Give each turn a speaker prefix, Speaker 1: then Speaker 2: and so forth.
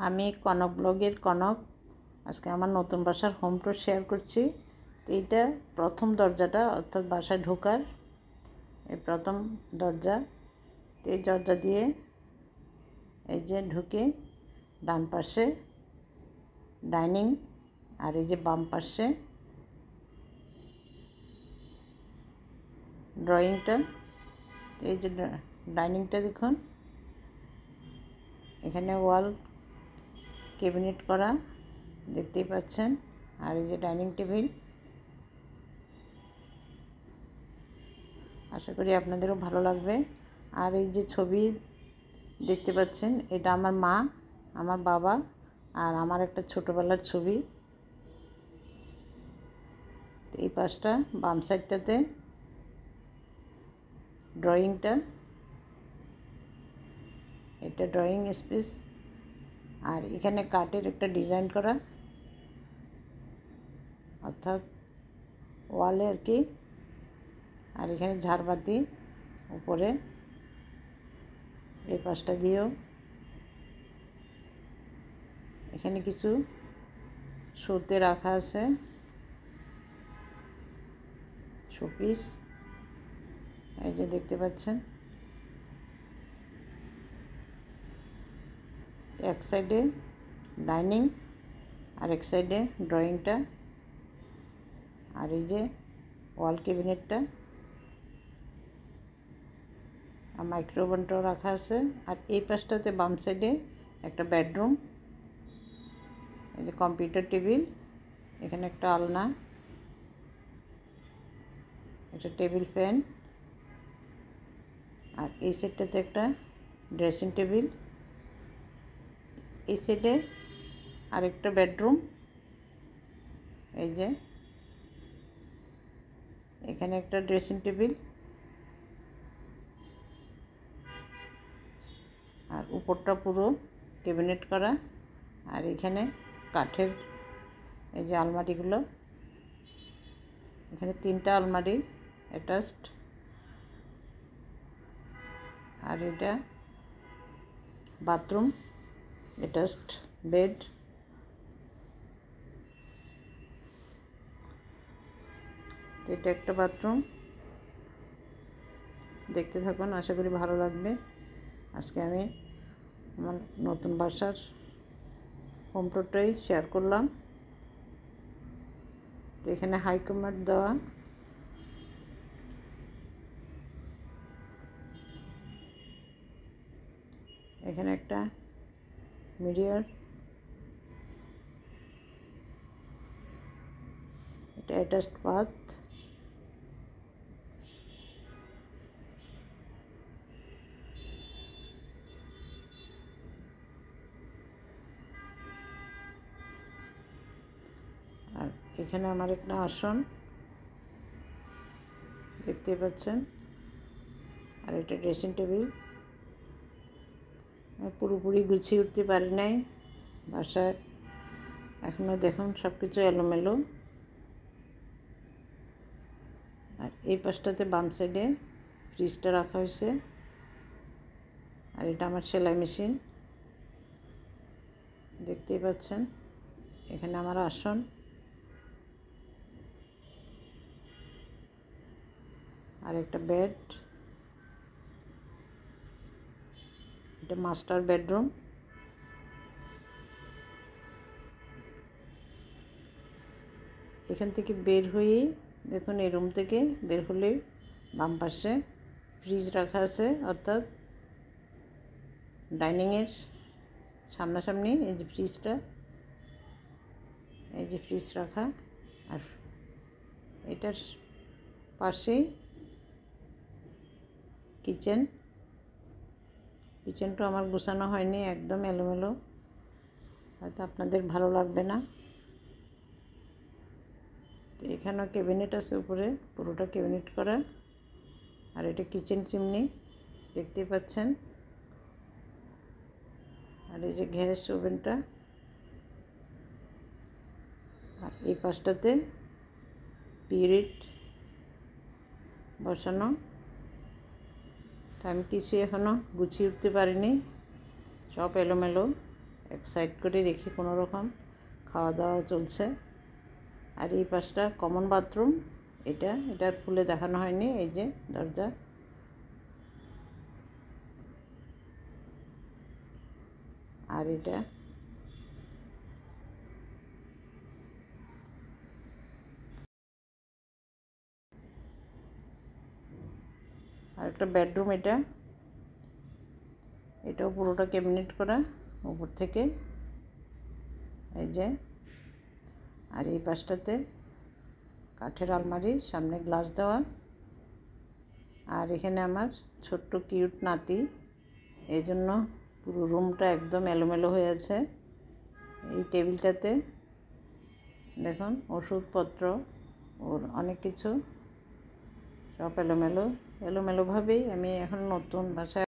Speaker 1: আমি কনক ব্লগের কনক। আজকে আমার নতুন বাসার হোম ট্যুর শেয়ার করছি। তো এইটা প্রথম দরজাটা, অর্থাৎ বাসায় ঢোকার এই প্রথম দরজা। তো এই দরজা দিয়ে এই যে ঢুকে ডান পাশে ডাইনিং, আর এই যে বাম পাশে ড্রয়িংটা। এই যে ডাইনিংটা দেখুন, এখানে ওয়াল ক্যাবিনেট করা দেখতেই পাচ্ছেন। আর এই যে ডাইনিং টেবিল, আশা করি আপনাদেরও ভালো লাগবে। আর এই যে ছবি দেখতে পাচ্ছেন, এটা আমার মা, আমার বাবা আর আমার একটা ছোটোবেলার ছবি। এই পাশটা বাম সাইডটাতে ড্রয়িংটা, এটা ড্রয়িং স্পেস। আর এখানে কাঠের একটা ডিজাইন করা, অর্থাৎ ওয়ালে আর কি। আর এখানে ঝাড়বাতি উপরে, এই পাশটা দিয়েও এখানে কিছু শোতে রাখা আছে শোপিস, এই যে দেখতে পাচ্ছেন। এক সাইডে ডাইনিং আর এক সাইডে ড্রয়িংটা, আর এই যে ওয়াল ক্যাবিনেটটা, আর মাইক্রোওভেনটাও রাখা আছে। আর এই পাশটাতে বাম সাইডে একটা বেডরুম, এই যে কম্পিউটার টেবিল, এখানে একটা আলনা, একটা টেবিল ফ্যান। আর এই সাইডটাতে একটা ড্রেসিং টেবিল, এই সাইডে আরেকটা বেডরুম। এই যে এখানে একটা ড্রেসিং টেবিল, আর উপরটা পুরো ক্যাবিনেট করা। আর এখানে কাঠের এই যে আলমারিগুলো, এখানে 3টা আলমারি অ্যাটাচড। আর এটা বাথরুম, অ্যাটাচড বেড। এটা একটা বাথরুম, দেখতে থাকুন, আশা করি ভালো লাগবে। আজকে আমি আমার নতুন বাসার হোম ট্যুরটাই শেয়ার করলাম। তো এখানে হাই কমান্ড দেওয়া, এখানে একটা মিরর, এটা অ্যাটাচড বাথ। আর এখানে আমার একটা আসন দেখতে পাচ্ছেন। আর এটা ড্রেসিং টেবিল। পুরোপুরি গুছিয়ে উঠতে পারি নাই বাসায়, এখনও দেখুন সব কিছু এলোমেলো। আর এই পাশটাতে বাম সাইডে ফ্রিজটা রাখা হয়েছে। আর এটা আমার সেলাই মেশিন দেখতেই পাচ্ছেন। এখানে আমার আসন, আর একটা বেড, এটা মাস্টার বেডরুম। এখান থেকে বের হয়েই দেখুন, এই রুম থেকে বের হলে বাম পাশে ফ্রিজ রাখা আছে, অর্থাৎ ডাইনিংয়ের সামনাসামনি এই যে ফ্রিজটা, এই যে ফ্রিজ রাখা। আর এটার পাশেই কিচেনটা আমার গোছানো হয়নি, একদম এলোমেলো, হয়তো আপনাদের ভালো লাগবে না। তো এখানেও ক্যাবিনেট আছে উপরে, পুরোটা ক্যাবিনেট করা। আর এটা কিচেন চিমনি দেখতেই পাচ্ছেন। আর এই যে গ্যাস ওভেনটা, আর এই পাশটাতে পিউরিট বসানো। তা আমি কিছু এখনও গুছিয়ে উঠতে পারিনি, সব এলোমেলো। এক সাইড করে রেখে কোনো রকম খাওয়া দাওয়া চলছে। আর এই পাশটা কমন বাথরুম, এটার খুলে দেখানো হয়নি। এই যে দরজা, আর এটা আর একটা বেডরুম। এটাও পুরোটা ক্যাবিনেট করা উপর থেকে, এই যে। আর এই পাশটাতে কাঠের আলমারি, সামনে গ্লাস দেওয়া। আর এখানে আমার ছোট্ট কিউট নাতি, এই জন্য পুরো রুমটা একদম এলোমেলো হয়ে আছে। এই টেবিলটাতে দেখুন ওষুধপত্র, ওর অনেক কিছু, সব এলোমেলোভাবেই আমি এখন নতুন বাসায়